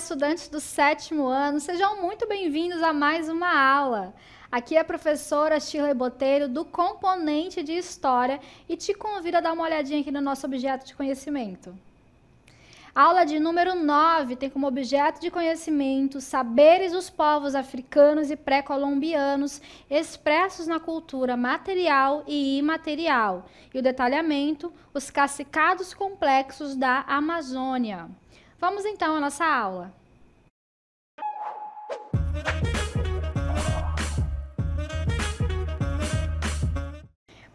estudantes do 7º ano, sejam muito bem-vindos a mais uma aula. Aqui é a professora Shirley Botelho, do componente de História, e te convido a dar uma olhadinha aqui no nosso objeto de conhecimento. A aula de número 9 tem como objeto de conhecimento saberes dos povos africanos e pré-colombianos expressos na cultura material e imaterial, e o detalhamento, os cacicados complexos da Amazônia. Vamos então à nossa aula.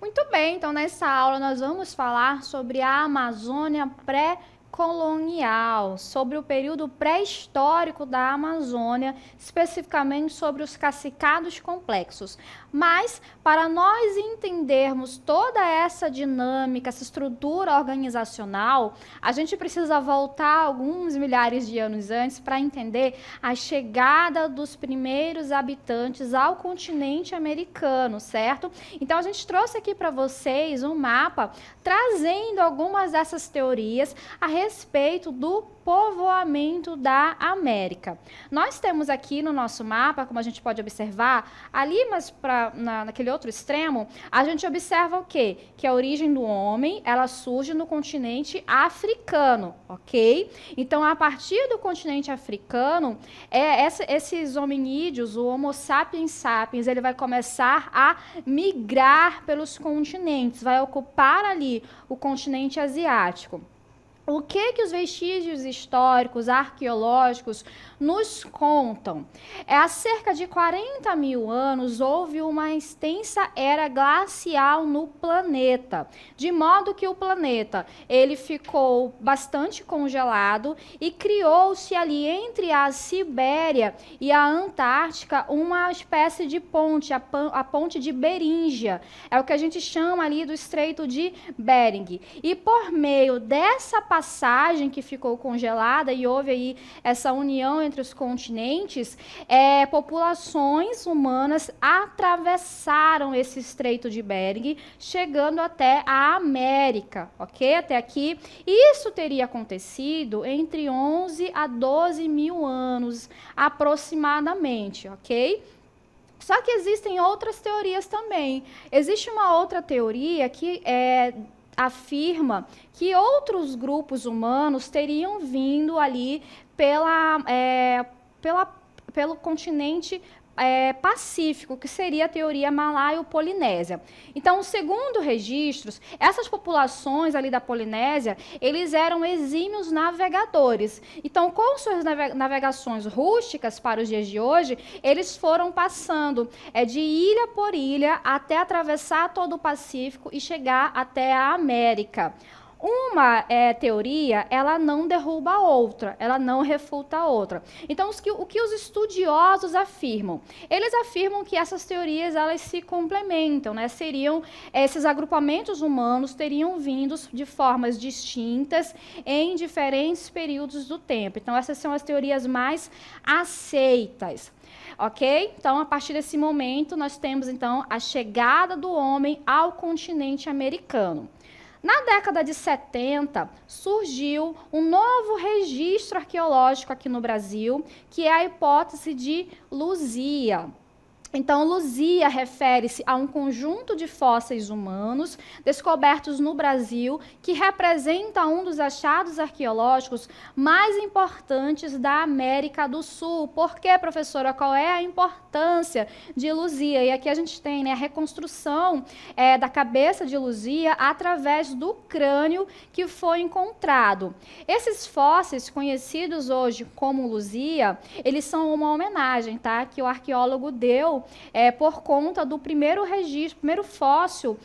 Muito bem, então nessa aula nós vamos falar sobre a Amazônia pré-colonial, sobre o período pré-histórico da Amazônia, especificamente sobre os cacicados complexos. Mas, para nós entendermos toda essa dinâmica, essa estrutura organizacional, a gente precisa voltar alguns milhares de anos antes para entender a chegada dos primeiros habitantes ao continente americano, certo? Então, a gente trouxe aqui para vocês um mapa trazendo algumas dessas teorias a respeito do povoamento da América. Nós temos aqui no nosso mapa, como a gente pode observar, ali, mas naquele outro extremo, a gente observa o quê? Que a origem do homem, ela surge no continente africano, ok? Então, a partir do continente africano, esses hominídeos, o Homo sapiens sapiens, ele vai começar a migrar pelos continentes, vai ocupar ali o continente asiático. O que os vestígios históricos, arqueológicos nos contam? Há cerca de 40 mil anos houve uma extensa era glacial no planeta, de modo que o planeta ele ficou bastante congelado e criou-se ali entre a Sibéria e a Antártica uma espécie de ponte, a ponte de Beríngia. É o que a gente chama ali do Estreito de Bering. E por meio dessa passagem que ficou congelada e houve aí essa união entre os continentes, populações humanas atravessaram esse Estreito de Bering, chegando até a América, ok? Até aqui. Isso teria acontecido entre 11 a 12 mil anos, aproximadamente, ok? Só que existem outras teorias também. Existe uma outra teoria que afirma que outros grupos humanos teriam vindo ali pelo continente Pacífico, que seria a teoria malaio-polinésia. Então, segundo registros, essas populações ali da Polinésia, eles eram exímios navegadores. Então, com suas navegações rústicas para os dias de hoje, eles foram passando de ilha por ilha até atravessar todo o Pacífico e chegar até a América. Uma teoria, ela não derruba a outra, ela não refuta a outra. Então, o que os estudiosos afirmam? Eles afirmam que essas teorias, elas se complementam, né? Esses agrupamentos humanos teriam vindo de formas distintas em diferentes períodos do tempo. Então, essas são as teorias mais aceitas. Ok? Então, a partir desse momento, nós temos, então, a chegada do homem ao continente americano. Na década de 70, surgiu um novo registro arqueológico aqui no Brasil, que é a hipótese de Luzia. Então, Luzia refere-se a um conjunto de fósseis humanos descobertos no Brasil, que representa um dos achados arqueológicos mais importantes da América do Sul. Por quê, professora? Qual é a importância de Luzia? E aqui a gente tem, né, a reconstrução da cabeça de Luzia através do crânio que foi encontrado. Esses fósseis, conhecidos hoje como Luzia, eles são uma homenagem, tá, que o arqueólogo deu por conta do primeiro registro, primeiro fóssil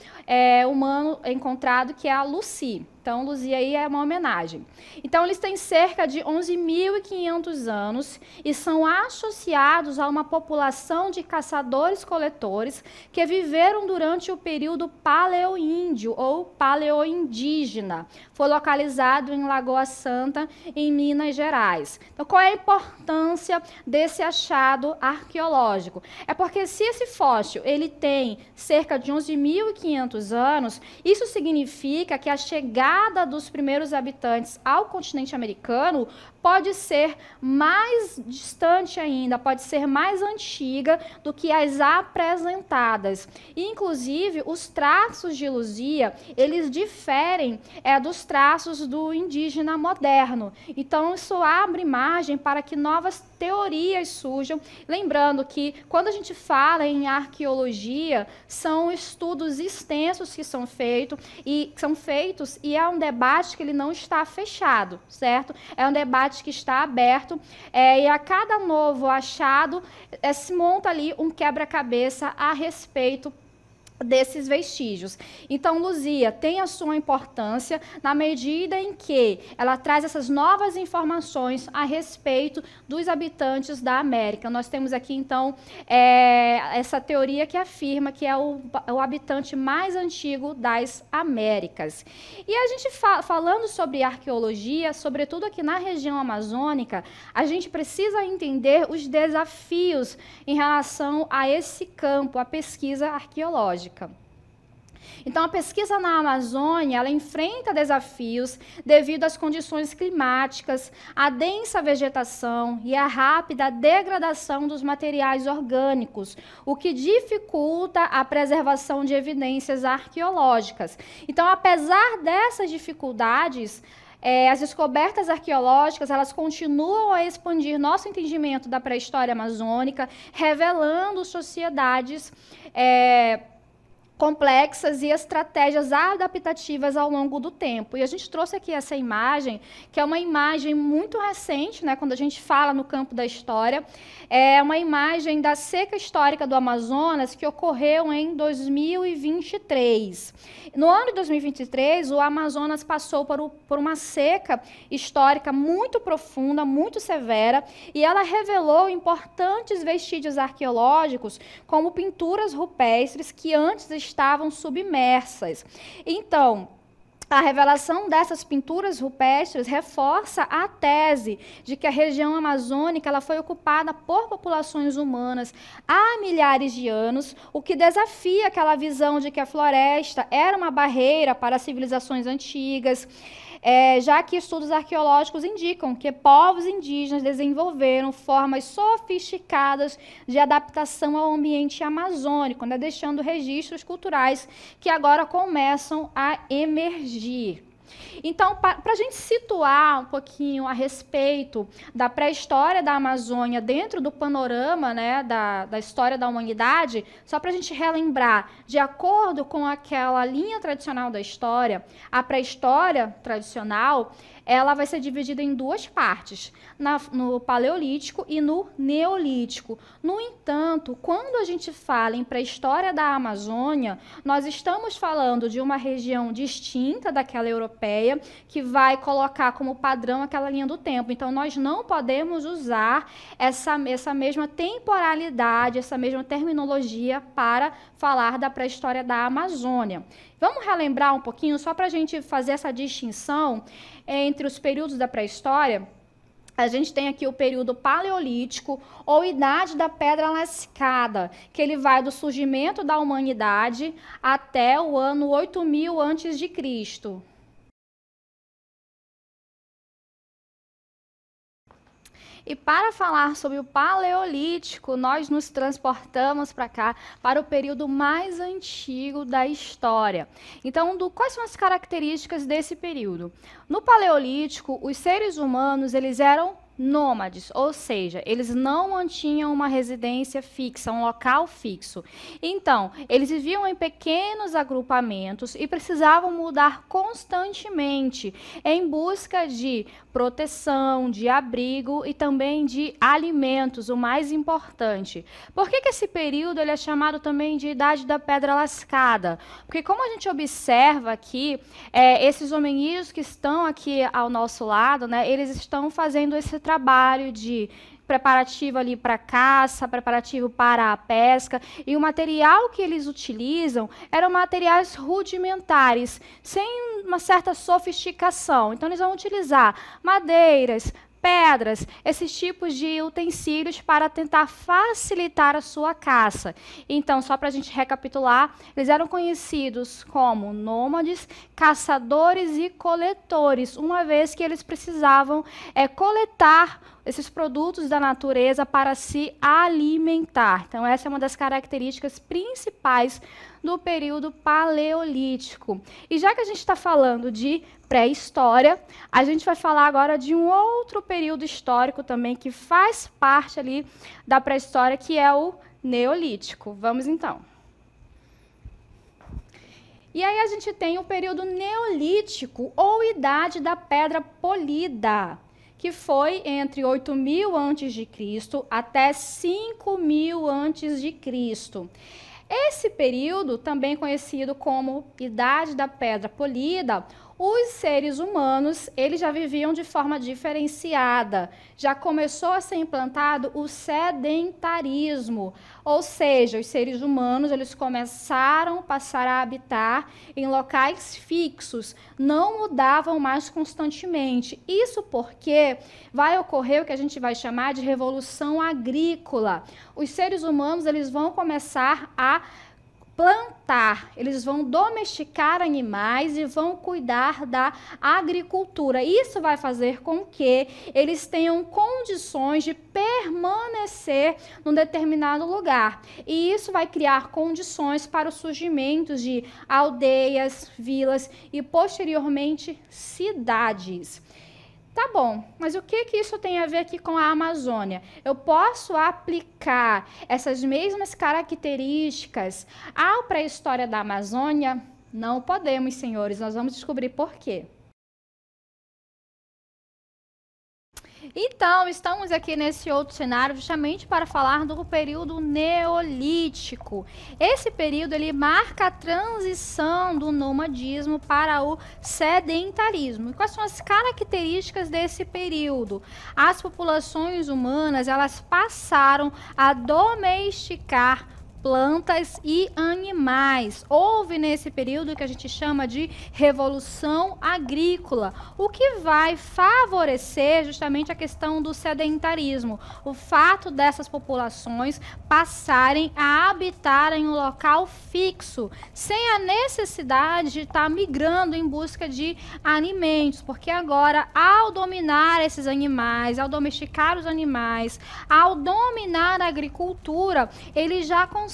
humano encontrado, que é a Lucy. Então, Luzia aí é uma homenagem. Então, eles têm cerca de 11.500 anos e são associados a uma população de caçadores-coletores que viveram durante o período paleoíndio ou paleoindígena. Foi localizado em Lagoa Santa, em Minas Gerais. Então, qual é a importância desse achado arqueológico? É porque se esse fóssil ele tem cerca de 11.500 anos, isso significa que a chegada chegada dos primeiros habitantes ao continente americano pode ser mais distante ainda, pode ser mais antiga do que as apresentadas. Inclusive, os traços de Luzia, eles diferem dos traços do indígena moderno. Então, isso abre margem para que novas teorias surjam. Lembrando que, quando a gente fala em arqueologia, são estudos extensos que são feitos e é um debate que ele não está fechado, certo? É um debate que está aberto e a cada novo achado se monta ali um quebra-cabeça a respeito desses vestígios. Então, Luzia tem a sua importância na medida em que ela traz essas novas informações a respeito dos habitantes da América. Nós temos aqui, então, essa teoria que afirma que é o habitante mais antigo das Américas. E a gente falando sobre arqueologia, sobretudo aqui na região amazônica, a gente precisa entender os desafios em relação a esse campo, a pesquisa arqueológica. Então, a pesquisa na Amazônia, ela enfrenta desafios devido às condições climáticas, à densa vegetação e à rápida degradação dos materiais orgânicos, o que dificulta a preservação de evidências arqueológicas. Então, apesar dessas dificuldades, as descobertas arqueológicas, elas continuam a expandir nosso entendimento da pré-história amazônica, revelando sociedades complexas e estratégias adaptativas ao longo do tempo. E a gente trouxe aqui essa imagem, que é uma imagem muito recente, né, quando a gente fala no campo da história, é uma imagem da seca histórica do Amazonas que ocorreu em 2023. No ano de 2023, o Amazonas passou por uma seca histórica muito profunda, muito severa, e ela revelou importantes vestígios arqueológicos, como pinturas rupestres que antes estavam submersas. Então, a revelação dessas pinturas rupestres reforça a tese de que a região amazônica ela foi ocupada por populações humanas há milhares de anos, o que desafia aquela visão de que a floresta era uma barreira para as civilizações antigas, já que estudos arqueológicos indicam que povos indígenas desenvolveram formas sofisticadas de adaptação ao ambiente amazônico, né, deixando registros culturais que agora começam a emergir. Então, para a gente situar um pouquinho a respeito da pré-história da Amazônia dentro do panorama, né, da história da humanidade, só para a gente relembrar, de acordo com aquela linha tradicional da história, a pré-história tradicional, ela vai ser dividida em duas partes, no Paleolítico e no Neolítico. No entanto, quando a gente fala em pré-história da Amazônia, nós estamos falando de uma região distinta daquela europeia, que vai colocar como padrão aquela linha do tempo. Então, nós não podemos usar essa mesma temporalidade, essa mesma terminologia para falar da pré-história da Amazônia. Vamos relembrar um pouquinho, só para a gente fazer essa distinção entre os períodos da pré-história. A gente tem aqui o período paleolítico, ou idade da pedra lascada, que ele vai do surgimento da humanidade até o ano 8000 a.C. E para falar sobre o Paleolítico, nós nos transportamos para cá, para o período mais antigo da história. Então, quais são as características desse período? No Paleolítico, os seres humanos eles eram nômades, ou seja, eles não mantinham uma residência fixa, um local fixo. Então, eles viviam em pequenos agrupamentos e precisavam mudar constantemente em busca de proteção, de abrigo e também de alimentos, o mais importante. Por que esse período ele é chamado também de Idade da Pedra Lascada? Porque como a gente observa aqui, esses hominídeos que estão aqui ao nosso lado, né, eles estão fazendo esse trabalho de preparativo ali para caça, preparativo para a pesca, e o material que eles utilizam eram materiais rudimentares, sem uma certa sofisticação. Então, eles vão utilizar madeiras, pedras, esses tipos de utensílios para tentar facilitar a sua caça. Então, só para a gente recapitular, eles eram conhecidos como nômades, caçadores e coletores, uma vez que eles precisavam coletar esses produtos da natureza para se alimentar. Então, essa é uma das características principais do período paleolítico. E já que a gente está falando de pré-história, a gente vai falar agora de um outro período histórico também que faz parte ali da pré-história, que é o Neolítico. Vamos então. E aí a gente tem o período Neolítico, ou Idade da Pedra Polida, que foi entre 8.000 a.C. até 5.000 a.C. Esse período, também conhecido como Idade da Pedra Polida, os seres humanos, eles já viviam de forma diferenciada. Já começou a ser implantado o sedentarismo, ou seja, os seres humanos, eles começaram a passar a habitar em locais fixos, não mudavam mais constantemente. Isso porque vai ocorrer o que a gente vai chamar de revolução agrícola. Os seres humanos, eles vão começar a plantar, eles vão domesticar animais e vão cuidar da agricultura. Isso vai fazer com que eles tenham condições de permanecer num determinado lugar. E isso vai criar condições para o surgimento de aldeias, vilas e, posteriormente, cidades. Tá bom, mas o que isso tem a ver aqui com a Amazônia? Eu posso aplicar essas mesmas características à pré-história da Amazônia? Não podemos, senhores, nós vamos descobrir por quê. Então, estamos aqui nesse outro cenário justamente para falar do período Neolítico. Esse período ele marca a transição do nomadismo para o sedentarismo. E quais são as características desse período? As populações humanas, elas passaram a domesticar plantas e animais. Houve nesse período que a gente chama de revolução agrícola, o que vai favorecer justamente a questão do sedentarismo, o fato dessas populações passarem a habitar em um local fixo, sem a necessidade de estar migrando em busca de alimentos, porque agora, ao dominar esses animais, ao domesticar os animais, ao dominar a agricultura, eles já conseguem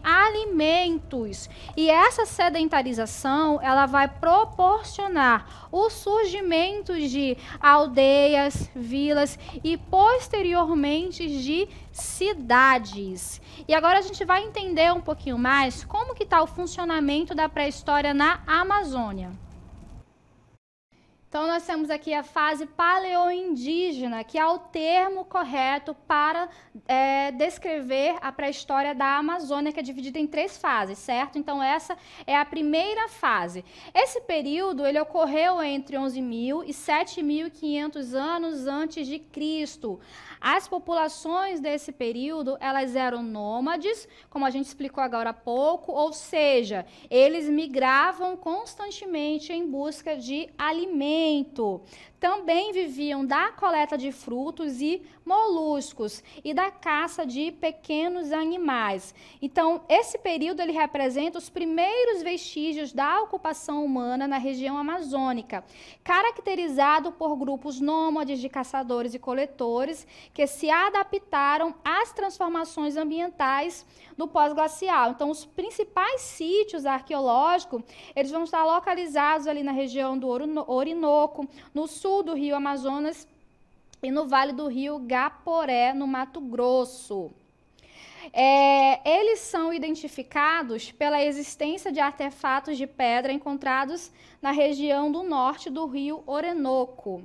alimentos. E essa sedentarização, ela vai proporcionar o surgimento de aldeias, vilas e posteriormente de cidades. E agora a gente vai entender um pouquinho mais como que está o funcionamento da pré-história na Amazônia. Então, nós temos aqui a fase paleoindígena, que é o termo correto para descrever a pré-história da Amazônia, que é dividida em 3 fases, certo? Então, essa é a primeira fase. Esse período, ele ocorreu entre 11.000 e 7.500 anos antes de Cristo. As populações desse período, elas eram nômades, como a gente explicou agora há pouco, ou seja, eles migravam constantemente em busca de alimento. Também viviam da coleta de frutos e moluscos e da caça de pequenos animais. Então, esse período ele representa os primeiros vestígios da ocupação humana na região amazônica, caracterizado por grupos nômades de caçadores e coletores que se adaptaram às transformações ambientais do pós-glacial. Então, os principais sítios arqueológicos, eles vão estar localizados ali na região do Orinoco, no sul do Rio Amazonas e no Vale do Rio Gaporé, no Mato Grosso. Eles são identificados pela existência de artefatos de pedra encontrados na região do norte do Rio Orinoco,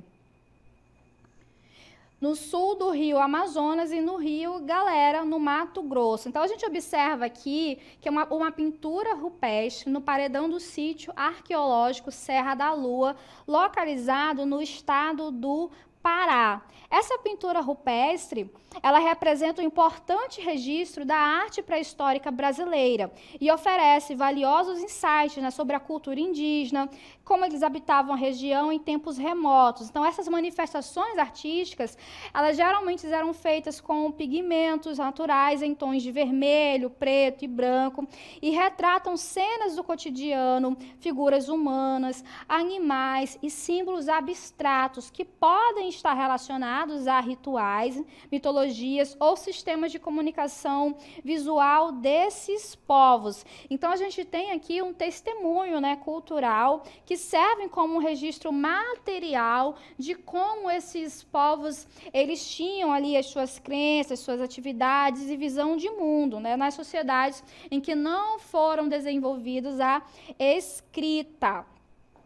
no sul do Rio Amazonas e no Rio Galera, no Mato Grosso. Então, a gente observa aqui que é uma pintura rupestre no paredão do sítio arqueológico Serra da Lua, localizado no estado do Pará. Essa pintura rupestre, ela representa um importante registro da arte pré-histórica brasileira e oferece valiosos insights, né, sobre a cultura indígena, como eles habitavam a região em tempos remotos. Então, essas manifestações artísticas, elas geralmente eram feitas com pigmentos naturais em tons de vermelho, preto e branco e retratam cenas do cotidiano, figuras humanas, animais e símbolos abstratos que podem estar relacionados a rituais, mitologias ou sistemas de comunicação visual desses povos. Então, a gente tem aqui um testemunho, né, cultural que serve como um registro material de como esses povos eles tinham ali as suas crenças, suas atividades e visão de mundo, né, nas sociedades em que não foram desenvolvidos a escrita.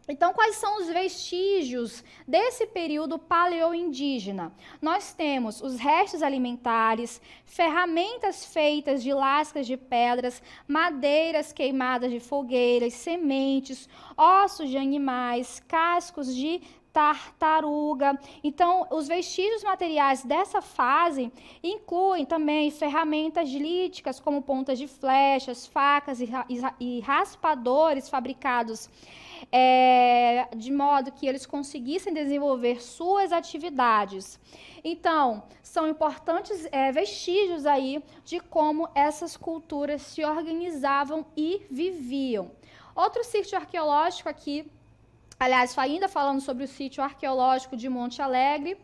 Então, quais são os vestígios desse período paleoindígena? Nós temos os restos alimentares, ferramentas feitas de lascas de pedras, madeiras queimadas de fogueiras, sementes, ossos de animais, cascos de tartaruga. Então, os vestígios materiais dessa fase incluem também ferramentas líticas, como pontas de flechas, facas e raspadores fabricados de modo que eles conseguissem desenvolver suas atividades. Então, são importantes vestígios aí de como essas culturas se organizavam e viviam. Outro sítio arqueológico aqui, aliás, ainda falando sobre o sítio arqueológico de Monte Alegre.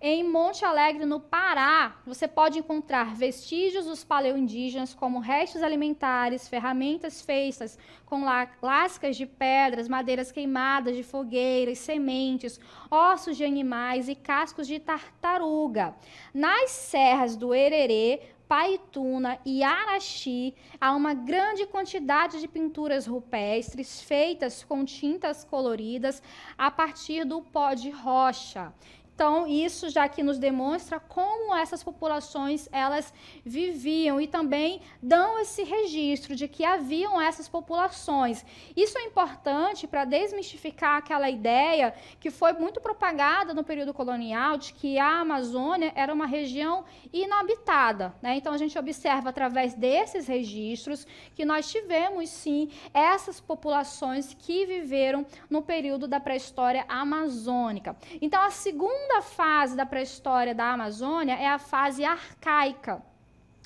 Em Monte Alegre, no Pará, você pode encontrar vestígios dos paleoindígenas, como restos alimentares, ferramentas feitas com lascas de pedras, madeiras queimadas de fogueiras, sementes, ossos de animais e cascos de tartaruga. Nas serras do Hererê, Paituna e Araxi, há uma grande quantidade de pinturas rupestres feitas com tintas coloridas a partir do pó de rocha. Então, isso já que nos demonstra como essas populações, elas viviam e também dão esse registro de que haviam essas populações. Isso é importante para desmistificar aquela ideia que foi muito propagada no período colonial de que a Amazônia era uma região inabitada, né? Então, a gente observa através desses registros que nós tivemos, sim, essas populações que viveram no período da pré-história amazônica. Então, a segunda fase da pré-história da Amazônia é a fase arcaica.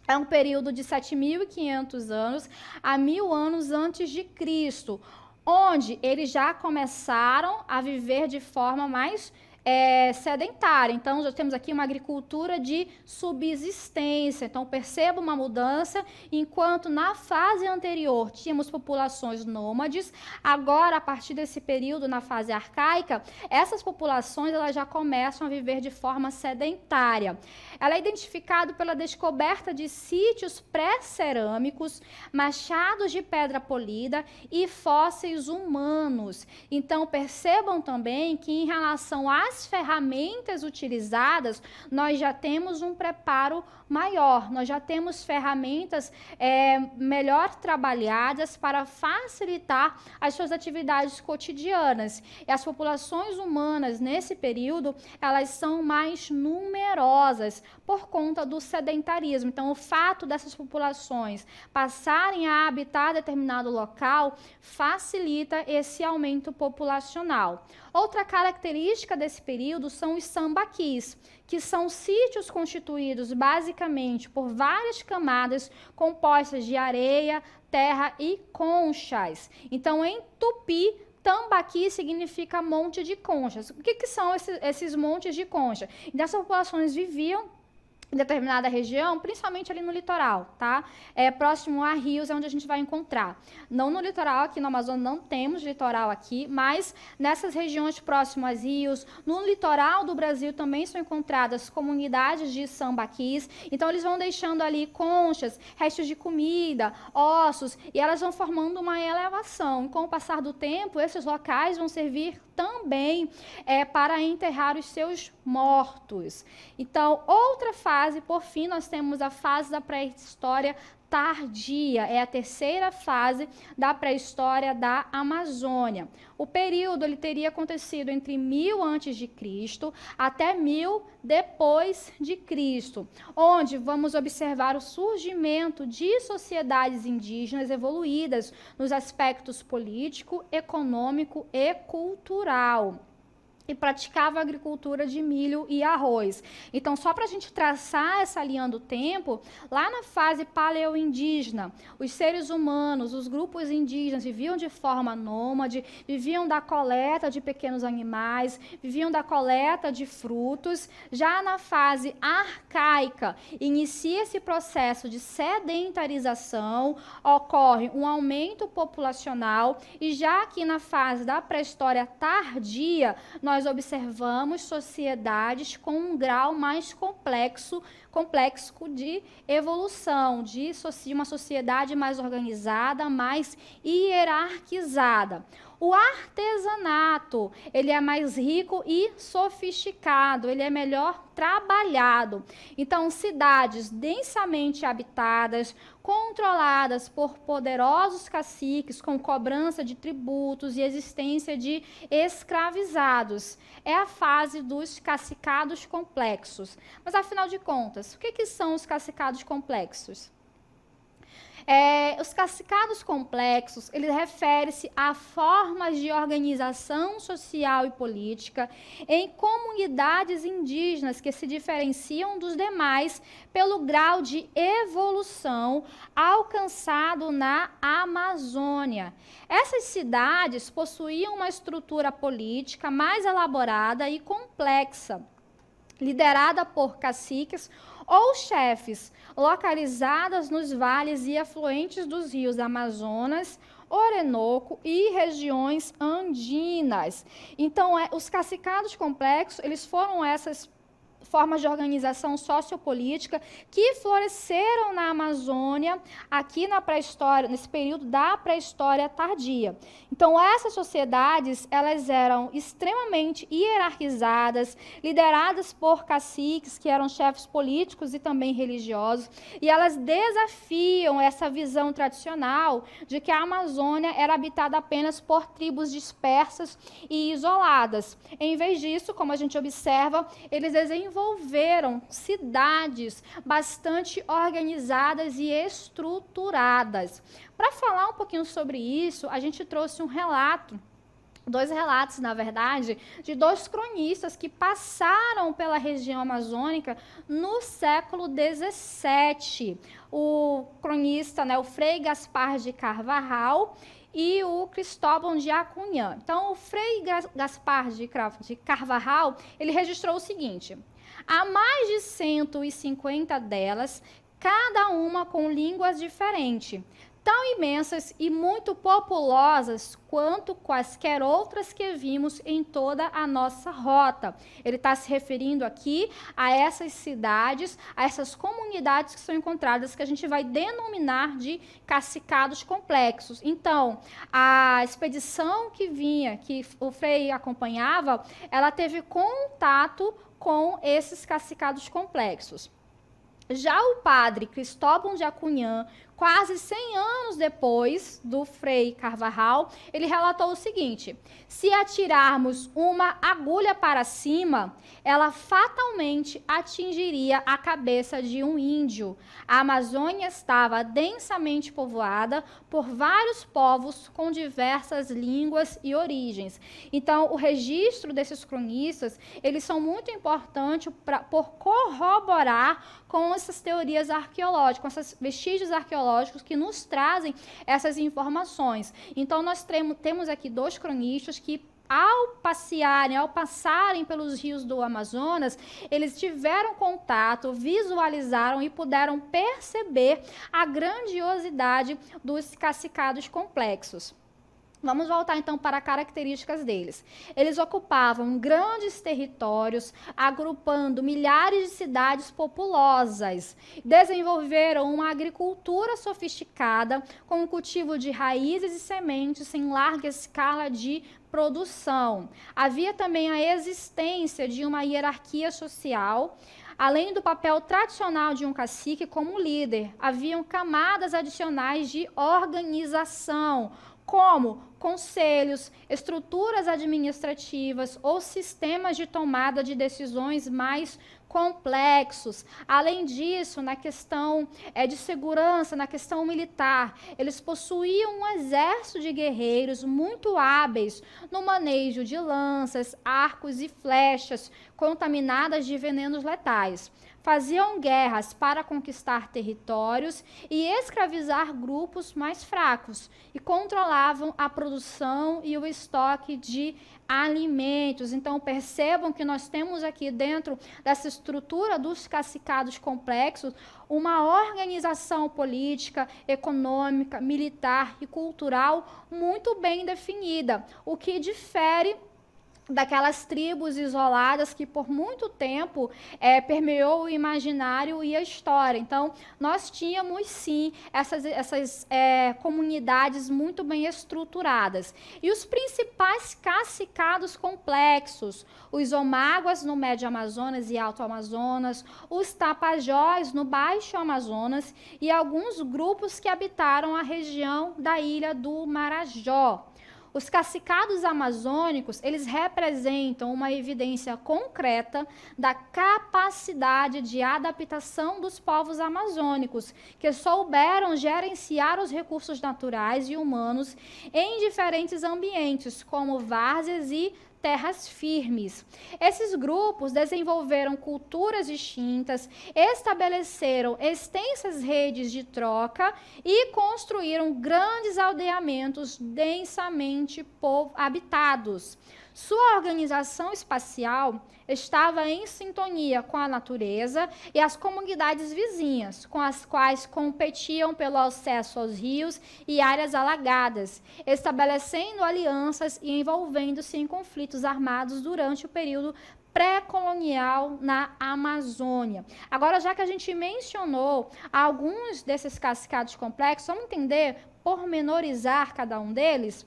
É um período de 7.500 anos a 1.000 anos antes de Cristo, onde eles já começaram a viver de forma mais sedentária. Então, já temos aqui uma agricultura de subsistência. Então, perceba uma mudança, enquanto na fase anterior tínhamos populações nômades, agora, a partir desse período, na fase arcaica, essas populações elas já começam a viver de forma sedentária. Ela é identificada pela descoberta de sítios pré-cerâmicos, machados de pedra polida e fósseis humanos. Então, percebam também que, em relação às ferramentas utilizadas, nós já temos um preparo maior, nós já temos ferramentas melhor trabalhadas para facilitar as suas atividades cotidianas. E as populações humanas, nesse período, elas são mais numerosas por conta do sedentarismo. Então, o fato dessas populações passarem a habitar determinado local facilita esse aumento populacional. Outra característica desse período são os sambaquis, que são sítios constituídos basicamente por várias camadas compostas de areia, terra e conchas. Então, em tupi, tambaqui significa monte de conchas. O que são esses montes de concha? E essas populações viviam em determinada região, principalmente ali no litoral, tá? Próximo a rios é onde a gente vai encontrar. Não no litoral, aqui no Amazonas não temos litoral aqui, mas nessas regiões próximas a rios, no litoral do Brasil também são encontradas comunidades de sambaquis. Então, eles vão deixando ali conchas, restos de comida, ossos, e elas vão formando uma elevação. Com o passar do tempo, esses locais vão servir também para enterrar os seus mortos. Então, outra fase fase, por fim, nós temos a fase da pré-história tardia, é a terceira fase da pré-história da Amazônia. O período ele teria acontecido entre 1000 a.C. até 1000 depois de Cristo, onde vamos observar o surgimento de sociedades indígenas evoluídas nos aspectos político, econômico e cultural. E praticava a agricultura de milho e arroz. Então, só para a gente traçar essa linha do tempo, lá na fase paleoindígena, os seres humanos, os grupos indígenas viviam de forma nômade, viviam da coleta de pequenos animais, viviam da coleta de frutos. Já na fase arcaica, inicia esse processo de sedentarização, ocorre um aumento populacional, e já aqui na fase da pré-história tardia, nós observamos sociedades com um grau mais complexo de evolução, de uma sociedade mais organizada, mais hierarquizada. O artesanato, ele é mais rico e sofisticado, ele é melhor trabalhado. Então, cidades densamente habitadas, controladas por poderosos caciques, com cobrança de tributos e existência de escravizados. É a fase dos cacicados complexos. Mas, afinal de contas, o que são os cacicados complexos? Os cacicados complexos, ele refere-se a formas de organização social e política em comunidades indígenas que se diferenciam dos demais pelo grau de evolução alcançado na Amazônia. Essas cidades possuíam uma estrutura política mais elaborada e complexa, liderada por caciques ou chefes, localizadas nos vales e afluentes dos rios Amazonas, Orinoco e regiões andinas. Então, os cacicados complexos, eles foram essas formas de organização sociopolítica que floresceram na Amazônia, aqui na pré-história, nesse período da pré-história tardia. Então, essas sociedades, elas eram extremamente hierarquizadas, lideradas por caciques, que eram chefes políticos e também religiosos, e elas desafiam essa visão tradicional de que a Amazônia era habitada apenas por tribos dispersas e isoladas. Em vez disso, como a gente observa, eles desenvolveram cidades bastante organizadas e estruturadas. Para falar um pouquinho sobre isso, a gente trouxe dois relatos, na verdade, de dois cronistas que passaram pela região amazônica no século XVII. O cronista, o Frei Gaspar de Carvajal e o Cristóvão de Acunhã. Então, o Frei Gaspar de Carvajal, ele registrou o seguinte: há mais de 150 delas, cada uma com línguas diferentes, tão imensas e muito populosas quanto quaisquer outras que vimos em toda a nossa rota. Ele está se referindo aqui a essas cidades, a essas comunidades que são encontradas, que a gente vai denominar de cacicados complexos. Então, a expedição que vinha, que o Frei acompanhava, ela teve contato com esses cacicados complexos. Já o padre Cristóvão de Acunhã, quase 100 anos depois do Frei Carvajal, ele relatou o seguinte: se atirarmos uma agulha para cima, ela fatalmente atingiria a cabeça de um índio. A Amazônia estava densamente povoada por vários povos com diversas línguas e origens. Então, o registro desses cronistas, eles são muito importantes por corroborar com essas teorias arqueológicas, com esses vestígios arqueológicos que nos trazem essas informações. Então, nós temos aqui dois cronistas que, ao passarem pelos rios do Amazonas, eles tiveram contato, visualizaram e puderam perceber a grandiosidade dos cacicados complexos. Vamos voltar, então, para características deles. Eles ocupavam grandes territórios, agrupando milhares de cidades populosas. Desenvolveram uma agricultura sofisticada, com o cultivo de raízes e sementes em larga escala de produção. Havia também a existência de uma hierarquia social. Além do papel tradicional de um cacique como líder, haviam camadas adicionais de organização, como conselhos, estruturas administrativas ou sistemas de tomada de decisões mais complexos. Além disso, na questão de segurança, na questão militar, eles possuíam um exército de guerreiros muito hábeis no manejo de lanças, arcos e flechas contaminadas de venenos letais. Faziam guerras para conquistar territórios e escravizar grupos mais fracos e controlavam a produção e o estoque de alimentos. Então, percebam que nós temos aqui dentro dessa estrutura dos cacicados complexos uma organização política, econômica, militar e cultural muito bem definida, o que difere daquelas tribos isoladas que por muito tempo permeou o imaginário e a história. Então, nós tínhamos sim essas comunidades muito bem estruturadas. E os principais cacicados complexos, os Omáguas no Médio Amazonas e Alto Amazonas, os Tapajós no Baixo Amazonas e alguns grupos que habitaram a região da Ilha do Marajó. Os cacicados amazônicos, eles representam uma evidência concreta da capacidade de adaptação dos povos amazônicos, que souberam gerenciar os recursos naturais e humanos em diferentes ambientes, como várzeas e terras firmes. Esses grupos desenvolveram culturas distintas, estabeleceram extensas redes de troca e construíram grandes aldeamentos densamente habitados. Sua organização espacial estava em sintonia com a natureza e as comunidades vizinhas, com as quais competiam pelo acesso aos rios e áreas alagadas, estabelecendo alianças e envolvendo-se em conflitos armados durante o período pré-colonial na Amazônia. Agora, já que a gente mencionou alguns desses cacicados complexos, vamos entender, pormenorizar cada um deles.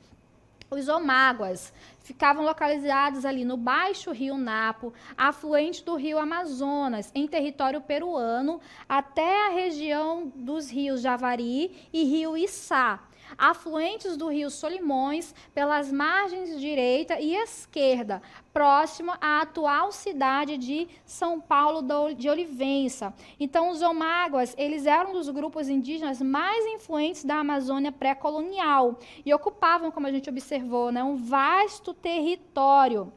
Os Omáguas ficavam localizados ali no Baixo Rio Napo, afluente do Rio Amazonas, em território peruano, até a região dos rios Javari e Rio Içá, afluentes do rio Solimões pelas margens direita e esquerda, próximo à atual cidade de São Paulo de Olivença. Então, os Omáguas, eles eram um dos grupos indígenas mais influentes da Amazônia pré-colonial e ocupavam, como a gente observou, né, um vasto território.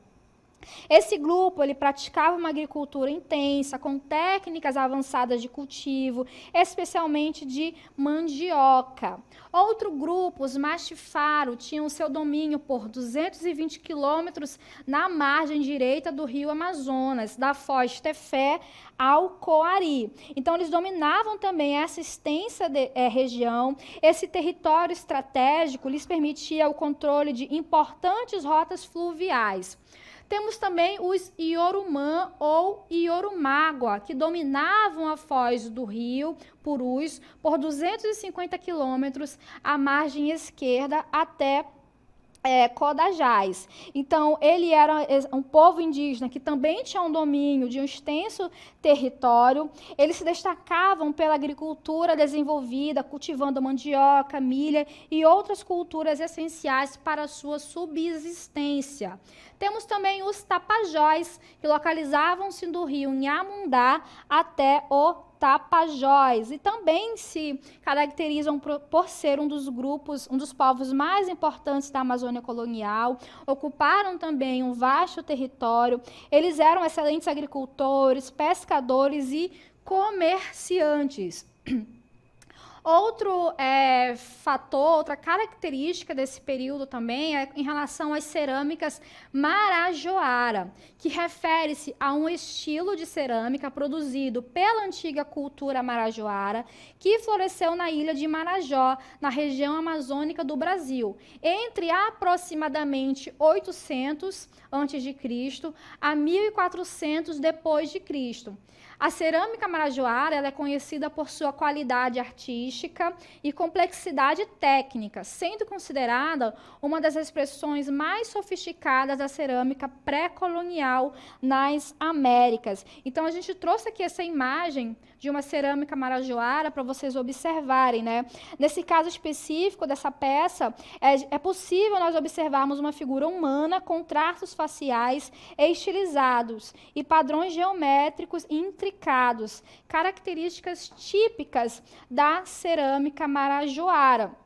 Esse grupo, ele praticava uma agricultura intensa, com técnicas avançadas de cultivo, especialmente de mandioca. Outro grupo, os Machifaro, tinham seu domínio por 220 quilômetros na margem direita do rio Amazonas, da Foz Tefé ao Coari. Então, eles dominavam também essa extensa região. Esse território estratégico lhes permitia o controle de importantes rotas fluviais. Temos também os Iorumã ou Iorumágua, que dominavam a foz do rio Purus por 250 quilômetros à margem esquerda até Codajás. Então, ele era um povo indígena que também tinha um domínio de um extenso território. Eles se destacavam pela agricultura desenvolvida, cultivando mandioca, milha e outras culturas essenciais para a sua subsistência. Temos também os Tapajós, que localizavam-se do rio Inhamundá até o Tapajós, e também se caracterizam por ser um dos grupos, um dos povos mais importantes da Amazônia colonial, ocuparam também um vasto território, eles eram excelentes agricultores, pescadores e comerciantes. Outro fator, outra característica desse período também é em relação às cerâmicas marajoara, que refere-se a um estilo de cerâmica produzido pela antiga cultura marajoara, que floresceu na ilha de Marajó, na região amazônica do Brasil, entre aproximadamente 800 a.C. a 1400 depois de Cristo. A cerâmica marajoara ela é conhecida por sua qualidade artística e complexidade técnica, sendo considerada uma das expressões mais sofisticadas da cerâmica pré-colonial nas Américas. Então, a gente trouxe aqui essa imagem de uma cerâmica marajoara para vocês observarem, né? Nesse caso específico dessa peça, é possível nós observarmos uma figura humana com traços faciais estilizados e padrões geométricos intricados, características típicas da cerâmica marajoara.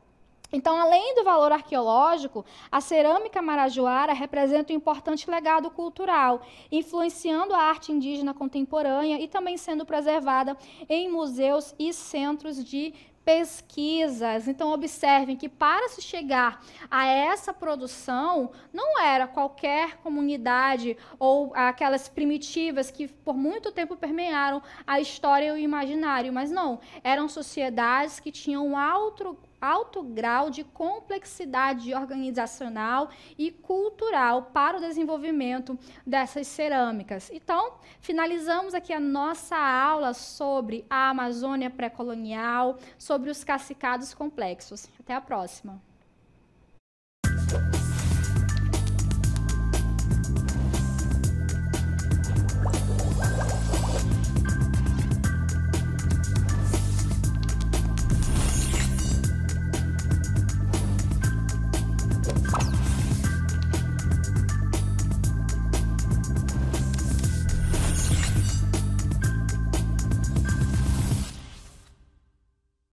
Então, além do valor arqueológico, a cerâmica marajoara representa um importante legado cultural, influenciando a arte indígena contemporânea e também sendo preservada em museus e centros de pesquisas. Então, observem que para se chegar a essa produção, não era qualquer comunidade ou aquelas primitivas que por muito tempo permearam a história e o imaginário, mas não, eram sociedades que tinham um alto grau de complexidade organizacional e cultural para o desenvolvimento dessas cerâmicas. Então, finalizamos aqui a nossa aula sobre a Amazônia pré-colonial, sobre os cacicados complexos. Até a próxima!